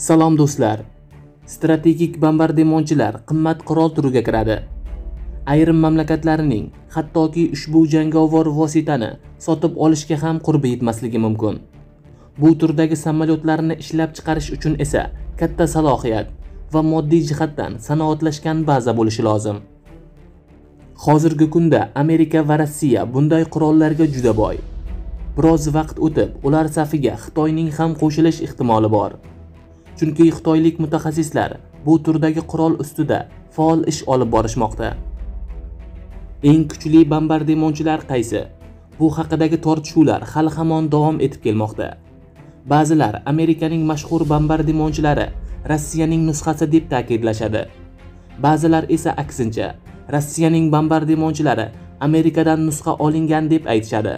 Salom do'stlar. Strategik bombardimonchilar qimmat qurol turiga kiradi. Ayrim mamlakatlarining hattoki ushbu jangovar vositani sotib olishga ham qurbi yetmasligi mumkin. Bu turdagi samolyotlarni ishlab chiqarish uchun esa katta salohiyat va moddiy jihatdan sanoatlashgan baza bo'lishi lozim. Hozirgi kunda Amerika va Rossiya bunday qurollarga juda boy. Biroz vaqt o'tib, ular safiga Xitoyning ham qo'shilish ehtimoli bor. Chunki xitoylik mutaxassislar bu turdagi qurol ustida faol ish olib borishmoqda. Eng kuchli bombardimonchilar qaysi? Bu haqidagi tortishuvlar hali hamon davom etib kelmoqda. Ba'zilar Amerikaning mashhur bombardimonchilari Rossiyaning nusxasi deb ta'kidlashadi. Ba'zilar esa aksincha, Rossiyaning bombardimonchilari Amerikadan nusxa olingan deb aytishadi.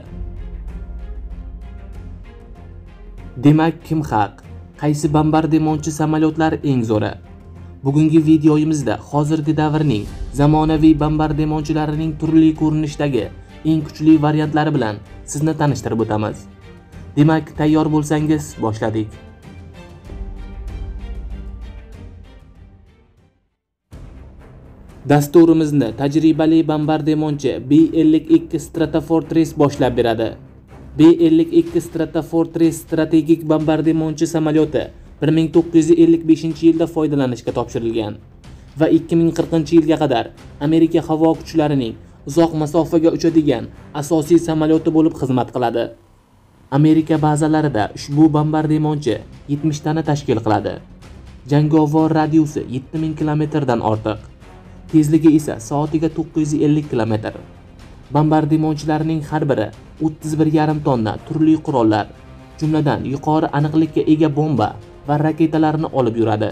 Demak, kim haq? Qaysi bombardimonchi samolyotlar eng zo'ri? Bugungi videoyimizda hozirgi davrning zamonaviy bombardimonchilarining turli ko'rinishdagi eng kuchli variantlari bilan sizni tanishtirib o'tamiz. Demak, tayyor bo'lsangiz, boshladik. Dasturimizni tajribali bombardimonchi B-52 Stratofortress boshlab beradi. B-52 Stratofortress strategik bombardimonchi samolyoti 1955-yilda foydalanishga topshirilgan va 2040-yilga qadar Amerika havo kuchlarining uzoq masofaga uchadigan asosiy samolyoti bo'lib xizmat qiladi. Amerika bazalarida ushbu bombardimonchi 70 tani tashkil qiladi. Jangovar radiusi 7000 kilometrdan ortiq. Tezligi esa soatiga 950 kilometr. Bombardimonchilarning har biri 31,5 tonna turli qurollar, jumladan yuqori aniqlikka ega bomba va raketalarni olib yuradi.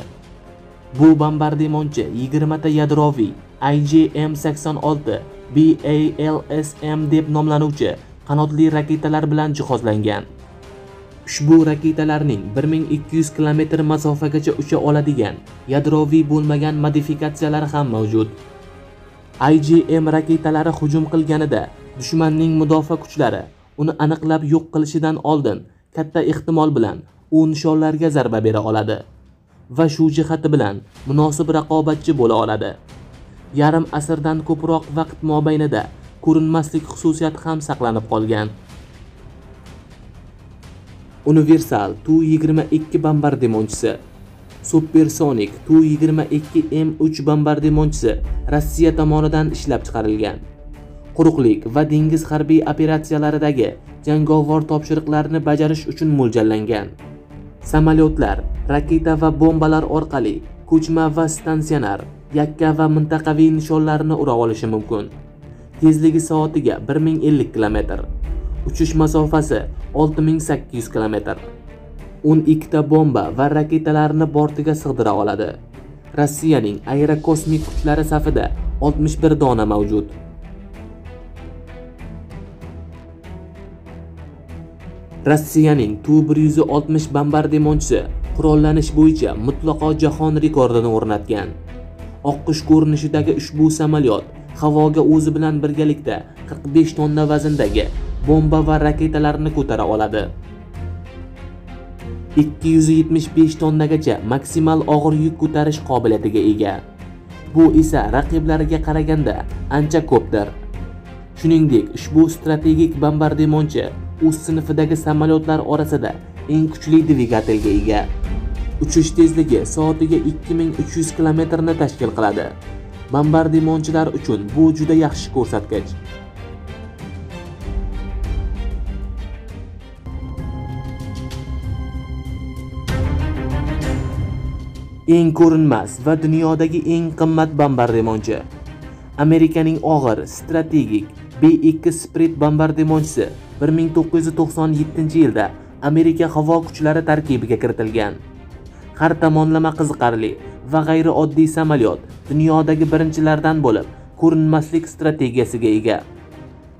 Bu bombardimonchi 20 ta yadroviy IJM-86 BALSM deb nomlanuvchi qanotli raketalar bilan jihozlangan. Ushbu raketalarning 1200 kilometr masofagacha ucha oladigan yadroviy bo'lmagan modifikatsiyalari ham mavjud. IJM raketalari hujum qilganida dushmanning mudofaa kuchlari uni aniqlab yo'q qilishidan oldin katta ehtimol bilan u nishonlarga zarba bera oladi va shu jihati bilan munosib raqobatchi bo'la oladi. Yarim asrdan ko'proq vaqt mobaynida ko'rinmaslik xususiyati ham saqlanib qolgan. Universal Tu-22 bombardimonchisi, Supersonic Tu-22M3 bombardimonchisi Rossiya tomonidan ishlab chiqarilgan. Quruqlik va dengiz harbiy operatsiyalaridagi jangovar topshiriqlarni bajarish uchun mo'ljallangan. Samolyotlar raketa va bombalar orqali ko'chma va stansionar, yakka va mintaqaviy nishonlarni ura olishi mumkin. Tezligi soatiga 1050 kilometr. Uchish masofasi 6800 kilometr. 12 ta bomba va raketalarni bortiga sig'dira oladi. Rossiyaning aerokosmik kuchlari safida 61 dona mavjud. Rossiyaning Tu-160 bombardimonchisi qurollanish bo'yicha mutlaqo jahon rekordini o'rnatgan. Oqqush ko'rinishidagi ushbu samolyot havoga o'zi bilan birgalikda 45 tonna vazndagi bomba va raketalarni ko'tara oladi. 275 tonnagacha maksimal og'ir yuk ko'tarish qobiliyatiga ega. Bu esa raqiblariga qaraganda ancha ko'pdir. Shuningdek, ushbu strategik bombardimonchi o'z sinfidagi samolyotlar orasida eng kuchli dvigatelga ega. Uchish tezligi soatiga 2300 kilometrni tashkil qiladi. Bombardimonchilar uchun bu juda yaxshi ko'rsatkich. Eng ko'rinmas va dunyodagi eng qimmat bombardimonchi. Amerikaning og'ir strategik B-2 Spirit bombardimonchisi 1997-yilda Amerika havo kuchlari tarkibiga kiritilgan. Har tomonlama qiziqarli va g'ayrioddiy samolyot dunyodagi birinchilardan bo'lib, ko'rinmaslik strategiyasiga ega.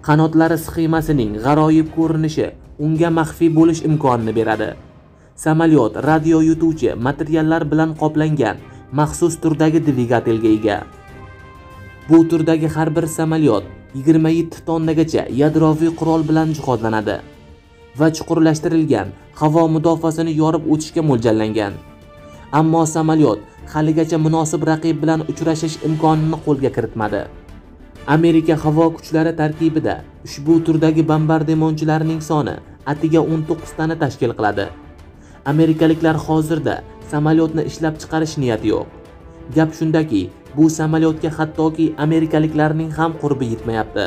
Qanotlari sxemasining g'aroyib ko'rinishi unga maxfiy bo'lish imkonini beradi. Samolyot radio yutuvchi materiallar bilan qoplangan maxsus turdagi dvigatelga ega. Bu turdagi har bir samolyot 27 tonnagacha yadroviy qurol bilan jihozlanadi va chuqurlashtirilgan havo mudofaasini yorib o'tishga mo'ljallangan. Ammo samolyot haligacha munosib raqib bilan uchrashish imkonini qo'lga kiritmadi. Amerika havo kuchlari tarkibida ushbu turdagi bombardimonchilarning soni atiga 19 tani tashkil qiladi. Amerikaliklar hozirda samolyotni ishlab chiqarish niyati yo'q. Gap shundaki, bu samolyotga hattoki amerikaliklarning ham qurbi yetmayapti.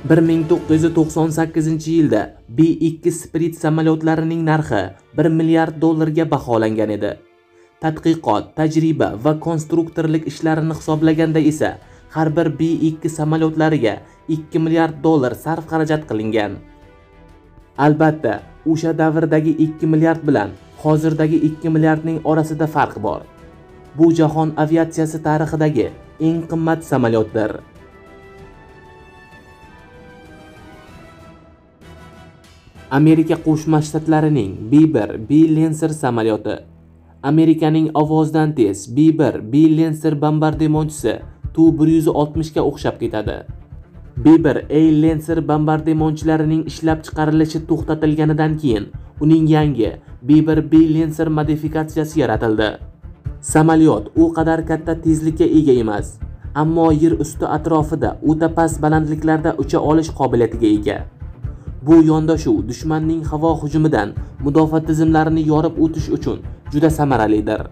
1998-yilda B-2 Spirit samolyotlarining narxi 1 milliard dollarga baholangan edi. Tadqiqot, tajriba va konstruktorlik ishlarini hisoblaganda esa har bir B-2 samolyotlariga 2 milliard dollar sarf xarajat qilingan. Albatta, o'sha davrdagi 2 milliard bilan hozirdagi 2 milliardning orasida farq bor. Bu jahon aviatsiyasi tarixidagi eng qimmat samolyotdir. Amerika Qo'shma Shtatlarining B-1 B Lancer samolyoti. Amerikaning ovozdan tez B-1 B Lancer bombardimonchisi Tu-160 ga o'xshab ketadi. B-1 A Lancer bombardimonchilarining ishlab chiqarilishi to'xtatilganidan keyin uning yangi B-1 B Lancer modifikatsiyasi yaratildi. Samolyot u qadar katta tezlikka ega emas, ammo yer usti atrofida o'ta past balandliklarda ucha olish qobiliyatiga ega. Bu yondashuv dushmanning havo hujumidan mudofaa tizimlarini yorib o'tish uchun juda samaralidir.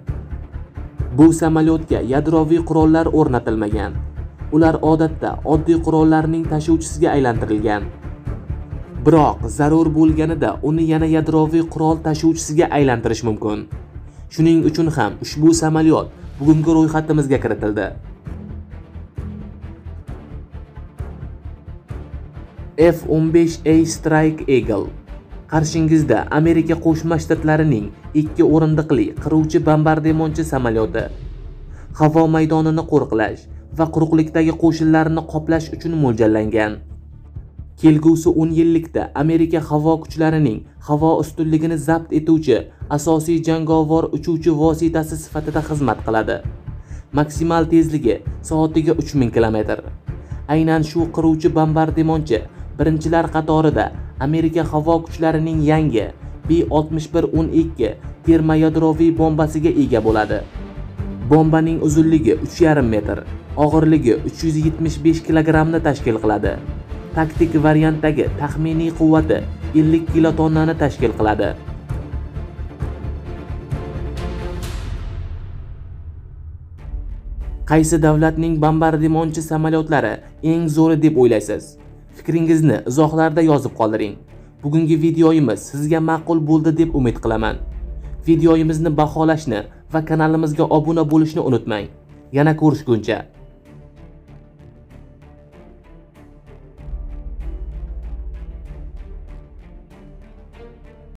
Bu samolyotga yadroviy qurollar o'rnatilmagan. Ular odatda oddiy qurollarning tashuvchisiga aylantirilgan. Biroq zarur bo'lganida uni yana yadroviy qurol tashuvchisiga aylantirish mumkin. Shuning uchun ham ushbu samolyot bugungi ro'yxatimizga kiritildi. F-15A Strike Eagle. Qarshingizda Amerika Qo'shma Shtatlarining 2 o'rindiqli qiruvchi bombardimonchi samolyoti. Havo maydonini qo'riqlash va quruqlikdagi qo'shinlarni qoplash uchun mo'ljallangan. Kelgusi 10 yillikda Amerika havo kuchlarining havo ustunligini zabt etuvchi asosiy jangovar uchuvchi vositasi sifatida xizmat qiladi. Maksimal tezligi soatiga 3000 km. Aynan shu qiruvchi bombardimonchi birinchilar qatorida Amerika havo kuchlarining yangi B-61-12 termoyadroviy bombasiga ega bo'ladi. Bombaning uzunligi 3,5 metr, og'irligi 375 kilogramni tashkil qiladi. Taktik variantdagi taxminiy quvvati 50 kilotonnani tashkil qiladi. Qaysi davlatning bombardimonchi samolyotlari eng zo'ri deb o'ylaysiz? Fikringizni izohlarda yozib qoldiring. Bugungi videoyimiz sizga ma'qul bo'ldi deb umid qilaman. Videoyimizni baholashni va kanalimizga obuna bo'lishni unutmang. Yana ko'rishguncha